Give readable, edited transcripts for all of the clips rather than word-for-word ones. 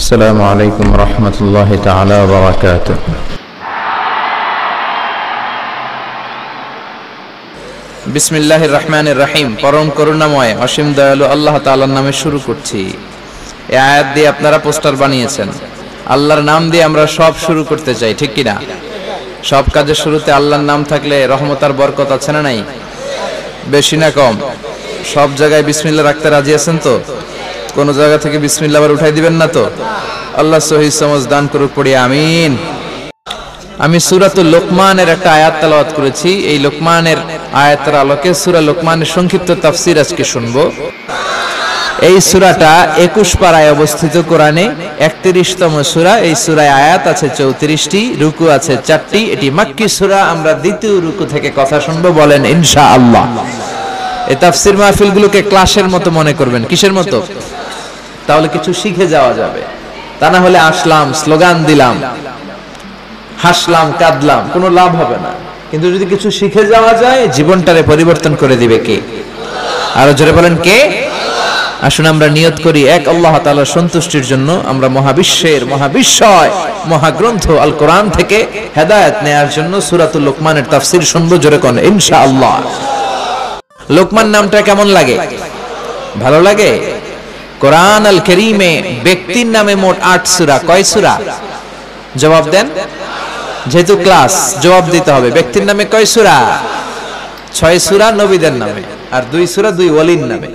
السلام عليكم ورحمة الله تعالى وبركاته. বিসমিল্লাহির রহমানির রহিম। পরম করুণাময় অসীম দয়ালু আল্লাহ তাআলার নামে শুরু করছি। এই আয়াত দিয়ে আপনারা পোস্টার বানিয়েছেন। আল্লাহর নাম দিয়ে আমরা সব শুরু করতে চাই, ঠিক কি না? সব কাজের শুরুতে আল্লাহর নাম থাকলে রহমত আর বরকত আছে না নাই? বেশি না কম? সব জায়গায় বিসমিল্লাহ রাখতে রাজি আছেন তো? কোন জায়গা থেকে বিসমিল্লাহ আবার উঠাই দিবেন না তো? আল্লাহ সহিহ সমঝ দান করুক, পড়ি আমিন। আমি সূরাতুল লোকমানের একটা আয়াত তেলাওয়াত করেছি। এই লোকমানের আয়াতের আলোকে সূরা লোকমানের সংক্ষিপ্ত তাফসীর আজকে শুনবো। এই সূরাটা 21 পারায় অবস্থিত কোরআনে, 31তম সূরা। এই সূরায় আয়াত আছে 34টি, রুকু আছে 4টি। এটি মাক্কি সূরা। আমরা দ্বিতীয় রুকু থেকে কথা শুনবো, বলেন ইনশাআল্লাহ। এই তাফসীর মাহফিলগুলোকে ক্লাসের মতো মনে করবেন। কিসের মতো? তাহলে কিছু শিখে যাওয়া যাবে। তা না হলে আসলাম, স্লোগান দিলাম, হাসলাম, কাঁদলাম, কোনো লাভ হবে না। কিন্তু যদি কিছু শিখে যাওয়া যায়, জীবনটারে পরিবর্তন করে দিবে কে? আরো জোরে বলেন কে? আসুন আমরা নিয়ত করি এক আল্লাহ তাআলার সন্তুষ্টির জন্য আমরা মহাবিশ্বের মহাবিশ্বয় মহাগ্রন্থ আল কোরআন থেকে হেদায়েত নেয়ার জন্য সূরাতুল লোকমানের তাফসীর শুনবো। জোরে কোন ইনশাআল্লাহ। লোকমান নামটা কেমন লাগে? ভালো লাগে? কোরআন আল কারীমে ব্যক্তির নামে মোট 8 সূরা। কয় সূরা? জবাব দেন। যেহেতু ক্লাস, জবাব দিতে হবে। ব্যক্তির নামে কয় সূরা? 6 সূরা নবীদের নামে, আর 2 সূরা 2 ওয়ালির নামে।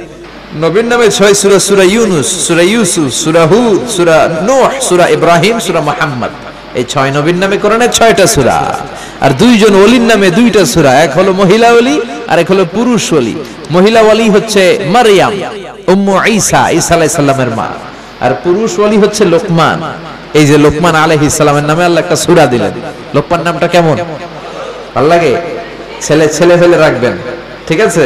নবীর নামে 6 সূরা, সূরা ইউনুস, সূরা ইউসুফ, সূরা হুদ, সূরা নূহ, সূরা ইব্রাহিম, সূরা মুহাম্মদ। এই 6 নবীর নামে কোরআনে 6টা সূরা। আর 2 জন ওলির নামে 2টা সূরা। এক হলো মহিলা ওলি, আর এক হলো পুরুষ ওলি। মহিলা ওলি হচ্ছে মারইয়াম, উম্মু ঈসা, ঈসা আলাইহিস সালামের মা। আর পুরুষ ওলি হচ্ছে লোকমান। এই যে লোকমান আলাইহিস সালামের নামে আল্লাহ একটা সূরা দিলেন। লোকমান নামটা কেমন? ভালো লাগে? ছেলে ফেলে রাখবেন, ঠিক আছে?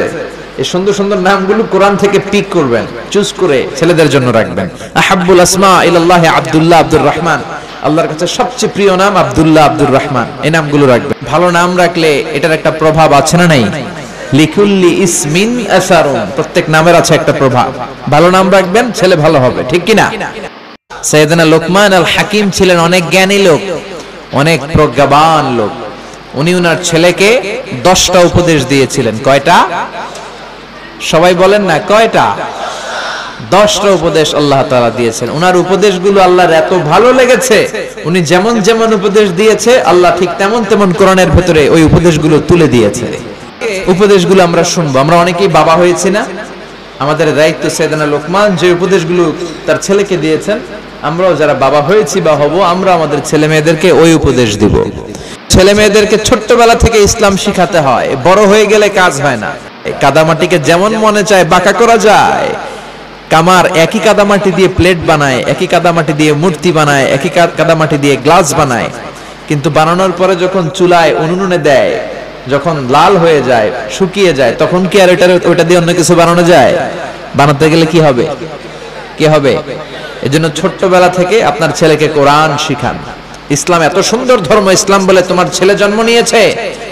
এই সুন্দর সুন্দর নামগুলো কোরআন থেকে পিক করবেন, চুজ করে ছেলেদের জন্য রাখবেন। আহাব্বুল আসমা ইলাল্লাহি আব্দুল্লাহ, আব্দুর রহমান। আল্লাহর কাছে সবচেয়ে প্রিয় নাম আব্দুল্লাহ, আব্দুর রহমান। এই নামগুলো রাখবেন। ভালো নাম রাখলে এটার একটা প্রভাব আছে না নাই? লিকুল্লি ইসমিন আসারুন। প্রত্যেক নামের আছে একটা প্রভাব। ভালো নাম রাখবেন, ছেলে ভালো হবে, ঠিক কি না? সাইয়েদনা লোকমান আল হাকিম ছিলেন অনেক জ্ঞানী লোক, অনেক প্রজ্ঞাবান লোক। উনি উনার ছেলেকে 10টা উপদেশ দিয়েছিলেন। কয়টা? সবাই বলেন না, কয়টা? 10টা উপদেশ আল্লাহ তাআলা দিয়েছেন। উনার উপদেশগুলো আল্লাহর এত ভালো লেগেছে, উনি যেমন যেমন উপদেশ দিয়েছে আল্লাহ ঠিক তেমন তেমন কোরআনের ভেতরে ওই উপদেশগুলো তুলে দিয়েছে। উপদেশগুলো আমরা শুনবো। আমরা অনেকেই বাবা হয়েছি না? আমাদের দায়িত্ব সাইয়েদনা লোকমান যে উপদেশগুলো তার ছেলেকে দিয়েছেন, আমরাও যারা বাবা হয়েছি বা হব, আমরা আমাদের ছেলে মেয়েদেরকে ওই উপদেশ দিব। ছেলে মেয়েদেরকে ছোট্টবেলা থেকে ইসলাম শিখাতে হয়, বড় হয়ে গেলে কাজ হয় না। কাদামাটিকে যেমন মনে চায় বাঁকা করা যায়। কামার একই কাদামাটি দিয়ে প্লেট বানায়, একই কাদামাটি দিয়ে মূর্তি বানায়, একই কাদামাটি দিয়ে গ্লাস বানায়। কিন্তু বানানোর পরে যখন চুলায় উনুনে দেয়, যখন লাল হয়ে যায়, শুকিয়ে যায়, তখন কি আর ওটা দিয়ে অন্য কিছু বানানো যায়? বানাতে গেলে কি হবে? কি হবে? এজন্য ছোট্টবেলা থেকে আপনার ছেলেকে কোরআন শিখান। ইসলাম এত সুন্দর ধর্ম। ইসলাম বলে তোমার ছেলে জন্ম নিয়েছে,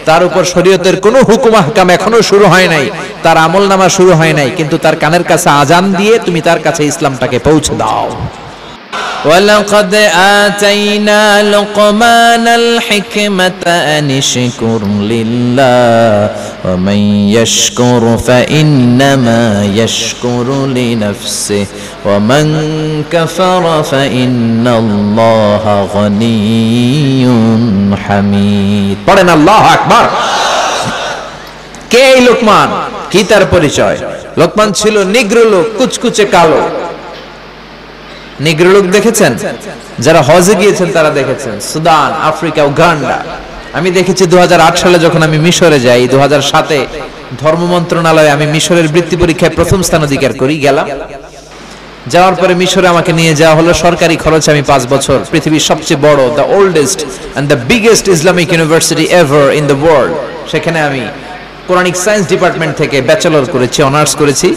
তার উপর শরীয়তের কোনো হুকুম আহকাম এখনো শুরু হয় নাই, তার আমলনামা শুরু হয় নাই, কিন্তু তার কানের কাছে আজান দিয়ে তুমি তার কাছে ইসলামটাকে পৌঁছে দাও। ولقد آتينا لقمان الحكمة أن اشكر لله ومن يشكر فإنما يشكر لنفسه ومن كفر فإن الله غني حميد। পড়েন আল্লাহু আকবার। কে এই লোকমান? কি তার পরিচয়? লোকমান ছিল নিগ্রো লোক, কুচকুচে কালো। নিগ্রো লোক দেখেছেন? যারা হজে গিয়েছেন তারা দেখেছেন। Sudan, Africa, Uganda. আমি দেখেছি 2008 সালে যখন আমি মিশরে যাই, 2007-এ ধর্ম মন্ত্রণালয়ে আমি মিশরের বৃত্তি পরীক্ষায় প্রথম স্থান অধিকার করি। গেলাম, যাওয়ার পরে মিশরে আমাকে নিয়ে যাওয়া হলো সরকারি খরচে। আমি 5 বছর পৃথিবীর সবচেয়ে বড়, the oldest and the biggest Islamic university ever in the world, সেখানে আমি কোরআনিক সায়েন্স ডিপার্টমেন্ট থেকে ব্যাচেলর করেছি, অনার্স করেছি।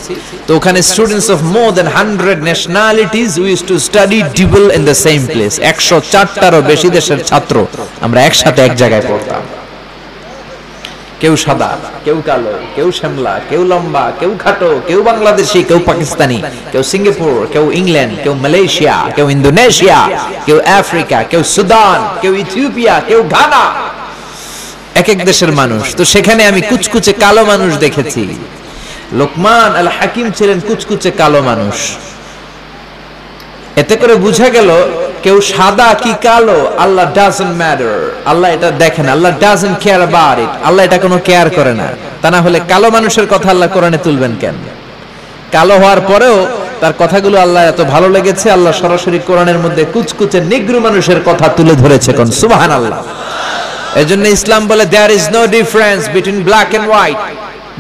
তো ওখানে students of more than 100 nationalities we used to study ডিবল ইন দ্য সেম প্লেস। 104টারও বেশি দেশের ছাত্র আমরা একসাথে এক জায়গায় পড়তাম। কেউ সাদা, কেউ কালো, কেউ শ্যামলা, কেউ লম্বা, কেউ খাটো, কেউ বাংলাদেশি, কেউ পাকিস্তানি, কেউ সিঙ্গাপুর, কেউ ইংল্যান্ড, কেউ মালয়েশিয়া, কেউ ইন্দোনেশিয়া, কেউ আফ্রিকা, কেউ সুদান, কেউ ইথিওপিয়া, কেউ ঘানা, এক এক দেশের মানুষ। তো সেখানে আমি কুচকুচে কালো মানুষ দেখেছি। লোকমান আল হাকিম ছিলেন কুচকুচে কালো মানুষ। এতে করে বোঝা গেল কেউ সাদা কি কালো, আল্লাহ ডাজন্ট ম্যাটার, আল্লাহ এটা দেখেন, আল্লাহ ডাজন্ট কেয়ার অ্যাবাউট ইট, আল্লাহ এটা কোনো কেয়ার করে না। তা না হলে কালো মানুষের কথা আল্লাহ কোরআনে তুলবেন কেন? কালো হওয়ার পরেও তার কথাগুলো আল্লাহ এত ভালো লেগেছে, আল্লাহ সরাসরি কোরআনের মধ্যে কুচকুচে নিগ্রো মানুষের কথা তুলে ধরেছে। কোন সুবহানাল্লাহ। এজন্য ইসলাম বলে there is no difference between black and white,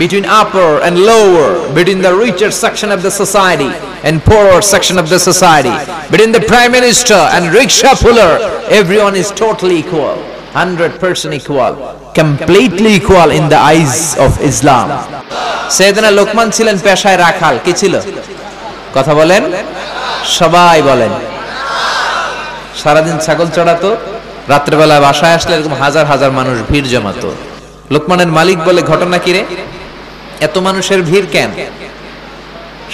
between upper and lower, between the richer section of the society and poorer section of the society, between the prime minister and rickshaw puller. Everyone is totally equal, 100% equal, completely equal in the eyes of Islam. সাইয়েদনা Lokman ছিলেন পেশায় রাখাল। কি ছিল? কথা বলেন, সবাই বলেন। সারাদিন ছাগল চড়াতো, রাত্রেবেলা বাসায় আসলে এরকম হাজার হাজার মানুষ ভিড় জমাতো। লোকমানের মালিক বলে, ঘটনা কি রে, এত মানুষের ভিড় কেন?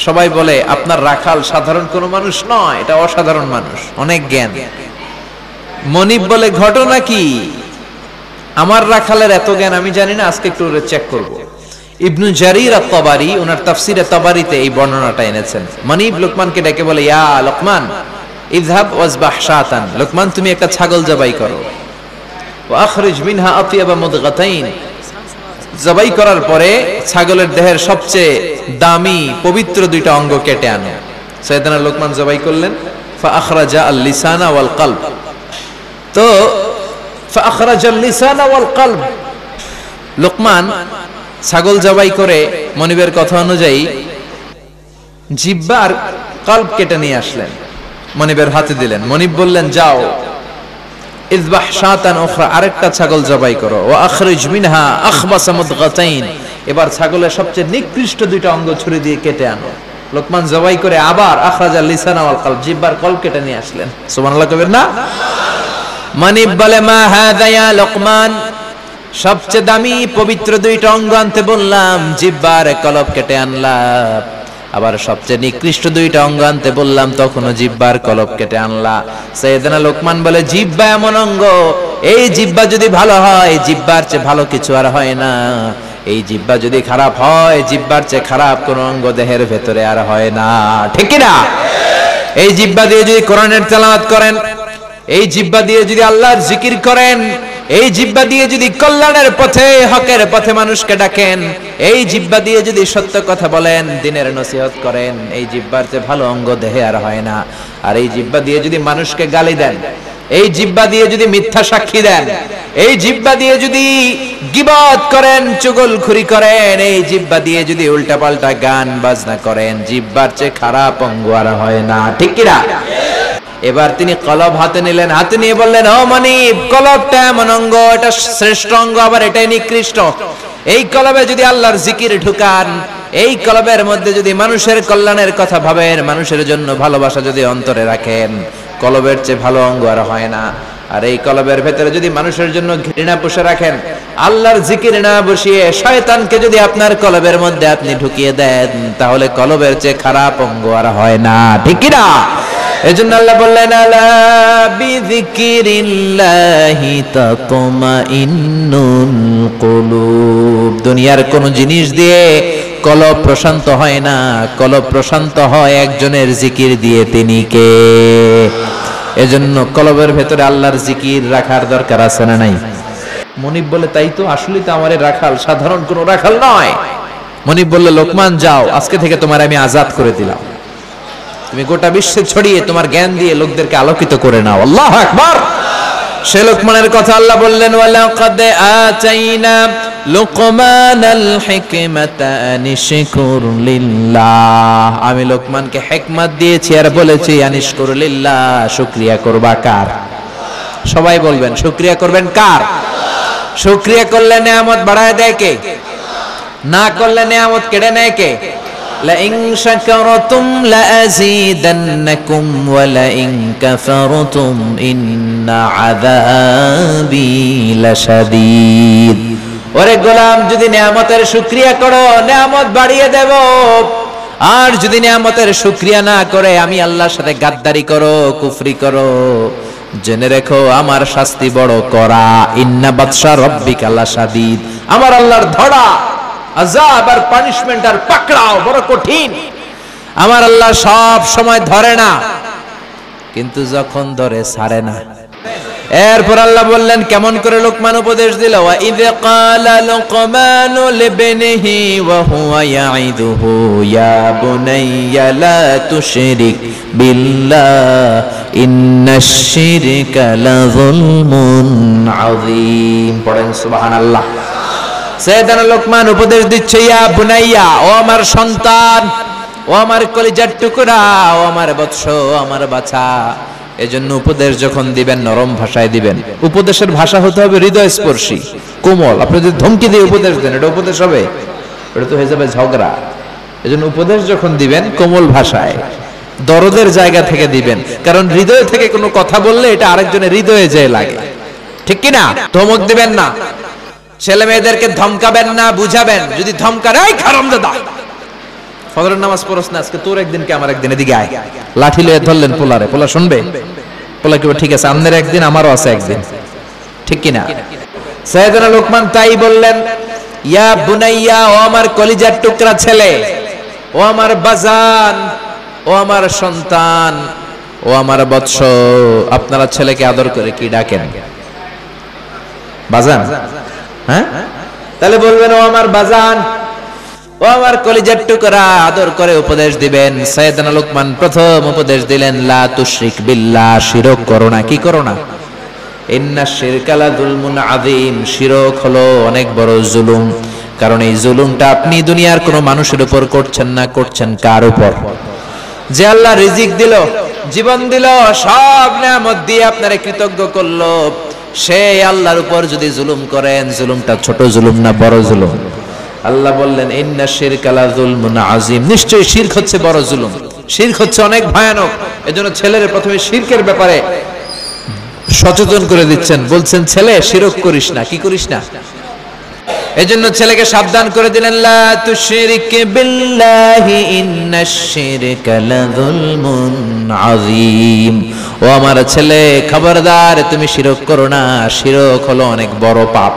সবাই বলে, আপনার রাখাল সাধারণ কোনো মানুষ নয়, এটা অসাধারণ মানুষ, অনেক জ্ঞান। মনিব বলে, ঘটনা কি? আমার রাখালের এত জ্ঞান আমি জানি না, আজকে একটু চেক করব। ইবনু জারির আত-তাবারি ওনার তাফসিরে তাবারিতে এই বর্ণনাটা এনেছেন। মনিব লোকমানকে ডেকে বলে, ইয়া লোকমান ইযহাব ওয়াজবাহ শাতান, লোকমান তুমি একটা ছাগল জবাই করো। ওয়া আখরিজ মিনহা আতিয়াবা মুদগাতাইন, জবাই করার পরে ছাগলের দেহের সবচেয়ে দামি পবিত্র দুইটা অঙ্গ কেটে আনো। সাইয়েদনা লোকমান জবাই করলেন। ফা আখরাজা আল লিসানা ওয়াল কলব, তো ফা আখরাজা আল লিসানা ওয়াল কলব, লোকমান ছাগল জবাই করে মনিবের কথা অনুযায়ী জিহ্বা আর কলব কেটে নিয়ে আসলেন, মনিবের হাতে দিলেন। মনিব বললেন, যাও ইযবাহ শাতান উখরা, আরেকটা ছাগল জবাই করো। ওয়া আখরিজ মিনহা আখবাসা মুদগাতাইন, এবার ছাগলের সবচেয়ে নিকৃষ্ট দুইটা অঙ্গ ছুরি দিয়ে কেটে আনো। লোকমান জবাই করে আবার আখরাজা লিসানা ওয়াল কলব, জিহ্বার কলব কেটে নিয়ে আসলেন। সুবহানাল্লাহ কইবেন না? মনিব বলে, মা হাযা ইয়া লোকমান, সবচেয়ে দামি পবিত্র দুইটা অঙ্গ আনতে বললাম, জিহ্বার কলব কেটে আনলাম। আবার সবচেয়ে নিকৃষ্ট দুইটা অঙ্গ আনতে বললাম, তখনও জিহ্বার কলব কেটে আনলা। সাইয়েদনা লোকমান বলে, জিহ্বা এমন অঙ্গ, এই জিহ্বা যদি ভালো হয়, জিহ্বার চেয়ে ভালো কিছু আর হয় না। এই জিহ্বা যদি খারাপ হয়, জিহ্বার চেয়ে খারাপ কোন অঙ্গ দেহের ভেতরে আর হয় না। ঠিক কি না? এই জিহ্বা দিয়ে যদি কোরআনের তেলাওয়াত করেন, এই জিহ্বা দিয়ে যদি আল্লাহর জিকির করেন, এই জিহ্বা দিয়ে যদি কল্যাণের পথে, হকের পথে মানুষকে ডাকেন, এই জিহ্বা দিয়ে যদি সত্য কথা বলেন, দ্বীনের নসিহত করেন, এই জিহ্বার চেয়ে ভালো অঙ্গ দেহে আর হয় না। আর এই জিহ্বা দিয়ে যদি মানুষকে গালি দেন, এই জিহ্বা দিয়ে যদি মিথ্যা সাক্ষী দেন, এই জিহ্বা দিয়ে যদি গীবত করেন, চুগলখুরি করেন, এই জিহ্বা দিয়ে যদি উল্টাপাল্টা গান বাজনা করেন, জিহ্বার চেয়ে খারাপ অঙ্গ আর হয় না। ঠিক কি না? এবার তিনি কলব হাতে নিলেন, হাতে নিয়ে বললেন, ও মনিব, কলবটা এমন অঙ্গ, এটা শ্রেষ্ঠ অঙ্গ, আবার এটাই নিকৃষ্ট। এই কলবে যদি আল্লাহর জিকির ঢুকান, এই কলবের মধ্যে যদি মানুষের কল্যাণের কথা ভাবেন, মানুষের জন্য ভালোবাসা যদি অন্তরে রাখেন, কলবের চেয়ে ভালো অঙ্গ আর হয় না। আর এই কলবের ভেতরে যদি মানুষের জন্য ঘৃণা পুষে রাখেন, আল্লাহর জিকির না বসিয়ে শয়তানকে যদি আপনার কলবের মধ্যে আপনি ঢুকিয়ে দেন, তাহলে কলবের চেয়ে খারাপ অঙ্গ আর হয় না। ঠিক কি না? এজন্য আল্লাহ বললেন, আলা বিযিকিরিল্লাহি তাতমাইন্নুল কুলুব। দুনিয়ার কোন জিনিস দিয়ে কলব প্রশান্ত হয় না, কলব প্রশান্ত হয় একজনের জিকির দিয়ে। তিনি কে? এজন্য কলবের ভেতরে আল্লাহর জিকির রাখার দরকার আছে না নাই? মনিব বলে, তাই তো, আসলেই তো আমার রাখাল সাধারণ কোন রাখাল নয়। মনিব বললে, লোকমান যাও, আজকে থেকে তোমার আমি আজাদ করে দিলাম, তুমি গোটা বিশ্বে ছড়িয়ে তোমার জ্ঞান দিয়ে লোকদেরকে আলোকিত করে নাও। আল্লাহু আকবার। সে লোকমানের কথা আল্লাহ বললেন, ওয়ালাকাদ আতাইনা লুকমানাল হিকমাতা আনিশকুর লিল্লাহ, আমি লোকমানকে হিকমত দিয়েছি আর বলেছি আনিশকুর লিল্লাহ, শুকরিয়া করবা কার? সবাই বলবেন, শুকরিয়া করবেন কার? শুকরিয়া করলে নিয়ামত বাড়ায় দেয় কে? না করলে নিয়ামত কেড়ে নেয় কে? لئن شكرتم لأزيدنكم ولئن كفرتم إن عذابي لشديد ওরে গোলাম, যদি নিয়ামতের শুকরিয়া করো নিয়ামত বাড়িয়ে দেব, আর যদি নিয়ামতের শুকরিয়া না করে আমি আল্লাহর সাথে গাদ্দারি করো, কুফরি করো, জেনে রেখো আমার শাস্তি বড় কড়া। ইন্না বাতশা রাব্বিকা লাশাদীদ, আমার আল্লাহর ধরা, আযাব আর পানিশমেন্ট আর পাকড়াও বড় কঠিন। আমার আল্লাহ সব সময় ধরে না, কিন্তু যখন ধরে ছাড়ে না। এরপর আল্লাহ বললেন কেমন করে লোকমান উপদেশ দিল, ওয়া ইয ক্বালা লুকমানু লিবনিহি ওয়া হুয়া ইয়াইদুহু ইয়া বুনাইয়া লা তুশরিক বিল্লাহ ইন্নাশ শিরকা লাযুলমুন আযীম। পড়েন সুবহানাল্লাহ। সাইয়েদনা লোকমান উপদেশ দিচ্ছে, ইয়া বুনাইয়া, ও আমার সন্তান, ও আমার কলিজার টুকরা, ও আমার বৎস, ও আমার বাছা। এজন্য উপদেশ যখন দিবেন নরম ভাষায় দিবেন। উপদেশের ভাষা হতে হবে হৃদয়স্পর্শী, কোমল। আপনি যদি ধমকি দিয়ে উপদেশ দেন, এটা উপদেশ হবে? এটা তো হয়ে যাবে ঝগড়া। এজন্য উপদেশ যখন দিবেন কোমল ভাষায়, দরদের জায়গা থেকে দিবেন, কারণ হৃদয় থেকে কোনো কথা বললে এটা আরেকজনের হৃদয়ে যেয়ে লাগে, ঠিক কি না? ধমক দিবেন না, ছেলে মেয়েদেরকে ধমকাবেন না, বুঝাবেন। যদি ধমকান, এই হারামজাদা, ফজরের নামাজ পড়ছ না আজকে, তোর একদিন কে আমার একদিন, এদিকে আয়। লাঠি লয়ে ধরলেন পোলারে, পোলা শুনবে? পোলা কি ঠিক আছে, আমনের একদিন আমারও আছে একদিন, ঠিক কি না? সাইয়েদনা লোকমান তাই বললেন, ইয়া বুনাইয়া, ও আমার কলিজার টুকরা ছেলে, ও আমার বাজান, ও আমার সন্তান, ও আমার বৎস। আপনারা ছেলেকে আদর করে কি ডাকেন? বাজান? হ্যাঁ, তাহলে বলবেন ও আমার বাজান, ও আমার কলিজার টুকরা, আদর করে উপদেশ দিবেন। সাইয়েদনা লোকমান প্রথম উপদেশ দিলেন, লা তুশরিক বিল্লাহ, শিরক করো না। কি করো না? ইন্নাশ শিরকা লাযুলমুন আযীম, শিরক হলো অনেক বড় জুলুম। কারণ এই জুলুমটা আপনি দুনিয়ার কোনো মানুষের উপর করছেন না, করছেন কার উপর? যে আল্লাহ রিজিক দিল, জীবন দিল, সব নিয়ামত দিয়ে আপনারে কৃতজ্ঞ করলো, সেই আল্লাহর উপর যদি জুলুম করেন, জুলুমটা ছোট জুলুম না বড় জুলুম? আল্লাহ বললেন, ইন্নাশ শিরকা লাযুলমুন আযীম, নিশ্চয়ই শিরক হচ্ছে বড় জুলুম, শিরক হচ্ছে অনেক ভয়ানক। এজন্য ছেলের প্রথমে শিরকের ব্যাপারে সচেতন করে দিচ্ছেন, বলছেন ছেলে শিরক করিস না। কি করিস না? এজন্য ছেলেকে সাবধান করে দিলেন, লা তুশরিক বিল্লাহি ইন্নাশ শিরকা লাযুলমুন আযীম। ও আমার ছেলে, খবরদার তুমি শিরক করো না। শিরক হলো অনেক বড় পাপ,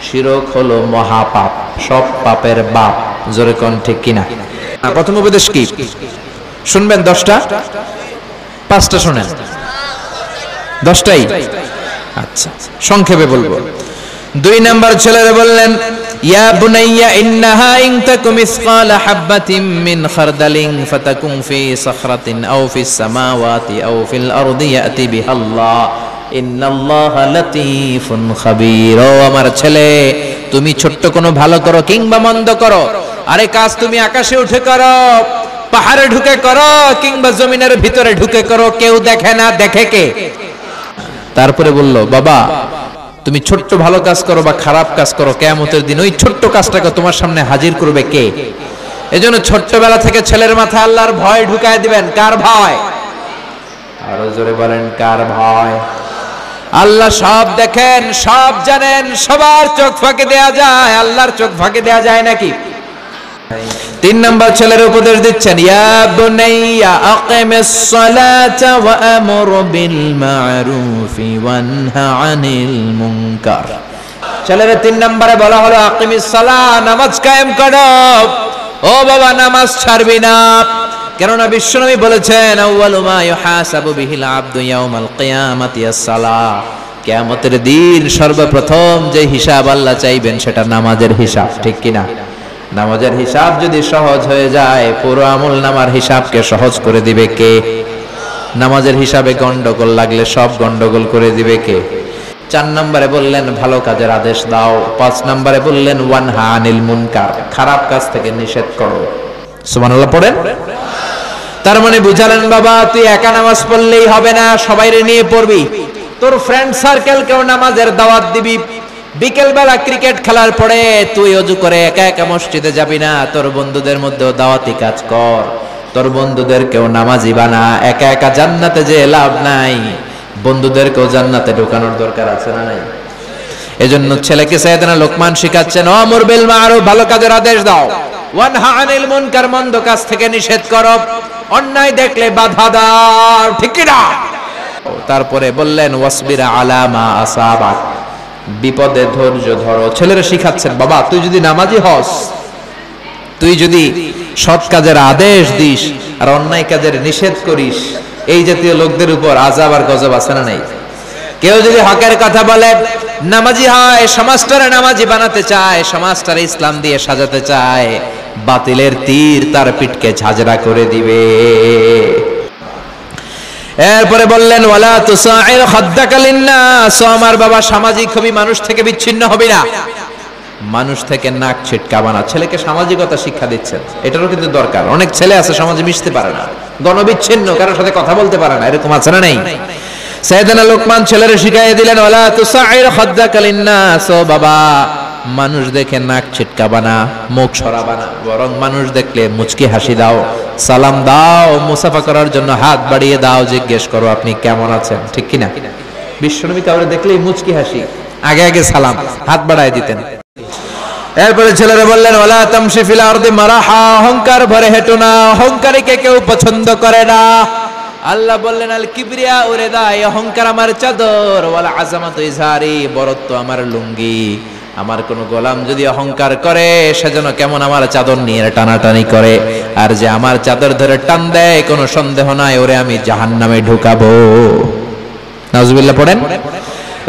শিরক হলো মহাপাপ, সব পাপের বাপ। জোরে কোন ঠিক কিনা? প্রথম উপদেশ কি শুনবেন? 10টা, 5টা শোনেন, 10টাই? আচ্ছা, সংক্ষেপে বলবো। 2 নাম্বার ছেলেরা বললেন, ইয়া বুনাইয়া ইন্নাহা ইন তাকুম মিসকালা হাববাতিন মিন খারদালিন ফাতাকুন ফি সাখরাতিন আও ফিস সামাওয়াতি আও ফিল আরদি ইয়াতি বিহাল্লাহ ইন্নাল্লাহা লাতীফুন খাবীর। ও আমার ছেলে, তুমি ছোট্ট কোনো ভালো করো কিংবা মন্দ করো, আরে কাজ তুমি আকাশে উঠে করো, পাহাড়ে ঢুকে করো, কিংবা জমিনের ভিতরে ঢুকে করো, কেউ দেখে না, দেখে কে? তারপরে বলল, বাবা তুমি ছোট্ট ভালো কাজ করো বা খারাপ কাজ করো, কিয়ামতের দিন ওই ছোট্ট কাজটাকে তোমার সামনে হাজির করবে কে? এজন্য ছোট্টবেলা থেকে ছেলের মাথায় আল্লাহর ভয় ঢুকায় দিবেন। কার ভয়? আরো জোরে বলেন, কার ভয়? আল্লাহ সব দেখেন, সব জানেন, সবার চোখ ফাঁকি দেয়া যায়, আল্লাহর চোখ ফাঁকি দেয়া যায় নাকি? 3 নাম্বার ছেলের উপদেশ দিচ্ছেন, ইয়া বুনাইয়া আকিমিস সালাতা ওয়া আমুর বিল মা'রুফি ওয়ানহা আনিল মুনকার। ছেলের 3 নম্বরে বলা হলো আকিমিস সালাহ, নামাজ কায়েম করো। ও বাবা, নামাজ ছাড়বি না, কেননা বিশ্বনবী বলেছেন, আউয়ালু মা ইউহাসাবু বিহিল আবদু ইয়াউমাল কিয়ামাতি আস-সালাহ। কিয়ামতের দিন সর্বপ্রথম যে হিসাব আল্লাহ চাইবেন সেটা নামাজের হিসাব, ঠিক কিনা? নামাজের হিসাব যদি সহজ হয়ে যায়, পুরো আমল নামার হিসাবকে সহজ করে দিবে কে? নামাজের হিসাবে গন্ডগোল লাগলে সব গন্ডগোল করে দিবে কে? 4 নম্বরে বললেন ভালো কাজের আদেশ দাও। 5 নম্বরে বললেন ওয়ানহা আনিল মুনকার, খারাপ কাজ থেকে নিষেধ করো। সুবহানাল্লাহ পড়েন। তার মানে বুঝালেন, বাবা তুই একা নামাজ পড়লেই হবে না, সবাইরে নিয়ে পড়বি, তোর ফ্রেন্ড সার্কেলকেও নামাজের দাওয়াত দিবি। বিকেল বেলা ক্রিকেট খেলার পরে তুই ওযু করে একা একা মসজিদে যাবি না, তোর বন্ধুদের মধ্যেও দাওয়াতি কাজ কর, তোর বন্ধুদেরকেও নামাজি বানা। একা একা জান্নাতে যে লাভ নাই, বন্ধুদেরকেও জান্নাতে ঢোকানোর দরকার আছে না নাই? এজন্য ছেলেকে সাইয়েদনা লোকমান শিখাচ্ছেন, আমর বিল মারুফ, ভালো কাজের আদেশ দাও, ওয়ানহা আনিল মুনকার, মন্দ কাজ থেকে নিষেধ করো, অন্যায় দেখলে বাধা দাও, ঠিক কি না? তারপরে বললেন ওয়াসবির আলা মা আসাবাক, বিপদে ধৈর্য ধরো। ছেলেরা শিখাচ্ছেন, বাবা তুই যদি নামাজি হস, তুই যদি সৎ কাজের আদেশ দিস আর অন্যায় কাজের নিষেধ করিস, এই জাতীয় লোকদের উপর আযাব আর গজব আছে না নাই? কেউ যদি হকের কথা বলে, নামাজি হয়, সমাজটারে নামাজি বানাতে চায়, সমাজটারে ইসলাম দিয়ে সাজাতে চায়, বাতিলের তীর তার পিঠকে ঝাঁঝরা করে দিবে। এরপরে বললেন ওয়ালা তুসাইর খাদ্দাকা লিন্নাস, আমার বাবা সামাজিক হবি, মানুষ থেকে বিচ্ছিন্ন হবি না, মানুষ থেকে নাক ছিটকাবা না। ছেলেকে সামাজিকতা শিক্ষা দিচ্ছেন, এটারও কিন্তু দরকার। অনেক ছেলে আছে সমাজে মিশতে পারে না, গণবিচ্ছিন্ন, কারোর সাথে কথা বলতে পারে না, এরকম আছে না নেই? সাইয়েদনা লোকমান ছেলেরে শিখিয়ে দিলেন ওয়ালা তুসাইর খাদ্দাকা লিন্নাস, ও বাবা মানুষ দেখে নাক ছিটকাবা না, মুখ সরাবা না, বরং মানুষ দেখলে মুচকি হাসি দাও, সালাম দাও, মুসাফা করার জন্য হাত বাড়িয়ে দাও, জিজ্ঞেস করো আপনি কেমন আছেন, ঠিক কিনা? বিশ্বনবী কাউরে দেখলেই মুচকি হাসি, আগে আগে সালাম, হাত বাড়ায় দিতেন। এরপরে ছেলেরা বললেন ওয়ালা তামশি ফিল আরদি মারাহা, অহংকার ভরে হেঁটো না, অহংকারীকে কেউ পছন্দ করে না। আল্লাহ বললেন আল কিবরিয়া উরিদা, অহংকার আমার চাদর, ওয়াল আযামাতু ইজহারি, বরত্ব আমার লুঙ্গি। আমার কোন গোলাম যদি অহংকার করে, সেজন্য কেমন আমার চাদর নিয়ে টানাটানি করে, আর যে আমার চাদর ধরে টান দেয়, কোনো সন্দেহ নাই ওরে আমি জাহান্নামে ঢুকাবো। নাউজুবিল্লাহ পড়েন।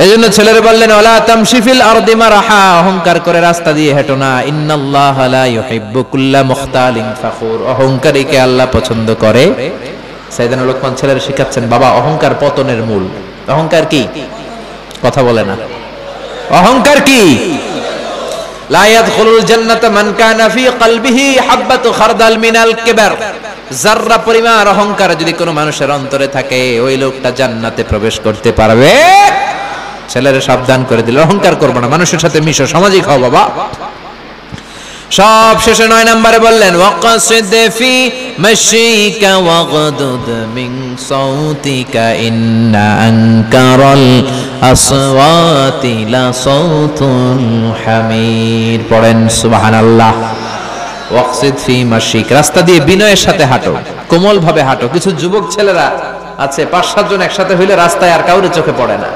এজন্য ছেলেরা বললেন ওয়ালা তামশি ফিল আরদি মারাহা, অহংকার করে রাস্তা দিয়ে হেঁটো না, ইন্নাল্লাহা লা ইউহিব্বু কুল্লা মুখতালিন ফাখুর, অহংকারীকে আল্লাহ পছন্দ করে। সাইয়েদনা লোকমান ছেলেরা শিখাচ্ছেন, বাবা অহংকার পতনের মূল। অহংকার কি? কথা বলে না। অহংকার কি? লা ইয়াদখুলুল জান্নাতা মান কানা ফি কলবিহি হাববাতু খারদাল মিনাল কিবর, যাররা পরিমাণ অহংকার যদি কোনো মানুষের অন্তরে থাকে, ওই লোকটা জান্নাতে প্রবেশ করতে পারবে। ছেলেরা সাবধান করে দিল, অহংকার করবে না, মানুষের সাথে মিশো, সামাজিক হও বাবা। সব শেষে 9 নম্বরে বললেন ওয়াকসিদ ফি মাশিকা ওয়াগদুদ মিন সাউতিকা ইন্না আনকারাল আসওয়াতি লা সাউতুল হামির। পড়েন সুবহানাল্লাহ। ওয়াকসিদ ফি মাশিক, রাস্তা দিয়ে বিনয়ের সাথে হাঁটো, কোমল ভাবে হাঁটো। কিছু যুবক ছেলেরা আছে 5-7 জন একসাথে হইলে রাস্তায় আর কাউরে চোখে পড়ে না,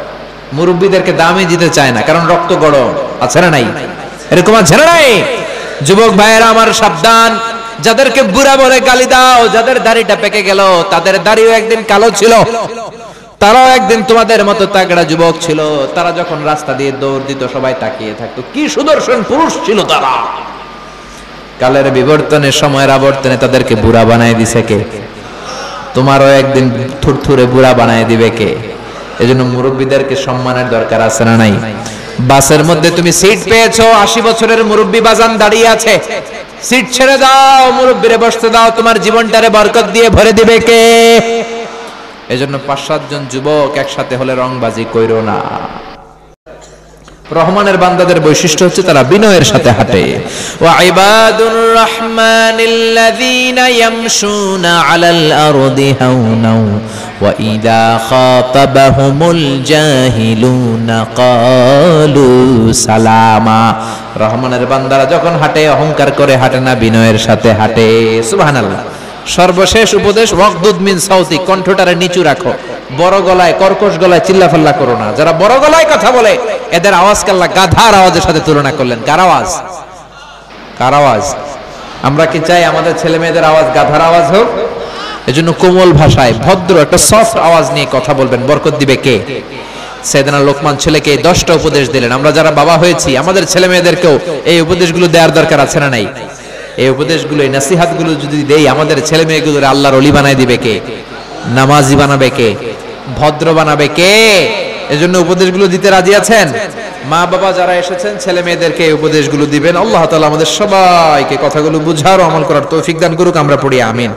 মুরব্বীদেরকে দামই দিতে চায় না, কারণ রক্ত গরম, আছে না নাই? এরকম আছে না নাই? যুবক ভাইয়েরা আমার সাবধান, যাদেরকে বুড়া বলে গালি দাও, যাদের দাড়িটা পেকে গেল, তাদের দাড়িও একদিন কালো ছিল, তারাও একদিন তোমাদের মতো তাগড়া যুবক ছিল। তারা যখন রাস্তা দিয়ে দৌড় দিত সবাই তাকিয়ে থাকতো, কি সুদর্শন পুরুষ ছিল তারা। কালের বিবর্তনে, সময়ের আবর্তনে তাদেরকে বুড়া বানায় দিছে কে? তোমারও একদিন থুরথুরে বুড়া বানায় দিবে কে? এজন্য মুরব্বীদেরকে সম্মানের দরকার আছে না নাই? বাসের মধ্যে তুমি সিট পেয়েছো, 80 বছরের মুরব্বী বাজান দাঁড়িয়ে আছে, সিট ছেড়ে দাও, মুরব্বীরে বসতে দাও, তোমার জীবনটারে বরকত দিয়ে ভরে দিবে কে? এজন্য 5-7 জন যুবক একসাথে হলে রংবাজি কইরো না। রহমানের বান্দাদের বৈশিষ্ট্য হচ্ছে তারা বিনয়ের সাথে হাঁটে। ওয়া ইবাদুর রাহমানিল্লাযীনা ইয়ামশুনা আলাল আরদি হাওনাও ওয়া ইযা খাতাবাহুমুল জাহিলুনা ক্বালু সালামা। রহমানের বান্দারা যখন হাঁটে অহংকার করে হাঁটে না, বিনয়ের সাথে হাঁটে। সুবহানাল্লাহ। সর্বশেষ উপদেশ ওয়াগদুদ মিন সাউতি, কণ্ঠটারে নিচু রাখো, বড় গলায় কর্কশ গলায় চিল্লাফাল্লা করো না। যারা বড় গলায় কথা বলে এদের আওয়াজকে আল্লাহ গাধার আওয়াজের সাথে তুলনা করলেন। কার আওয়াজ? কার আওয়াজ? আমরা কি চাই আমাদের ছেলে মেয়েদের আওয়াজ গাধার আওয়াজ হোক? এজন্য কোমল ভাষায় ভদ্র একটা সফট আওয়াজ নিয়ে কথা বলবেন, বরকত দিবে কে? সাইয়েদনা লোকমান ছেলেকে 10টা উপদেশ দিলেন। আমরা যারা বাবা হয়েছি আমাদের ছেলে মেয়েদেরকেও এই উপদেশগুলো দেওয়ার দরকার আছে না নাই? এই উপদেশগুলো, এই নসিহতগুলো যদি দেই, আমাদের ছেলে মেয়েগুলোর আল্লাহর ওলি বানায় দিবে কে? নামাজি বানাবে কে? ভদ্র বানাবে কে? এজন্য উপদেশগুলো দিতে রাজি আছেন? মা বাবা যারা এসেছেন ছেলে মেয়েদেরকে এই উপদেশগুলো দিবেন। আল্লাহ তাআলা আমাদের সবাইকে কথাগুলো বুঝার ও আমল করার তৌফিক দান করুক। আমরা পড়ি আমিন।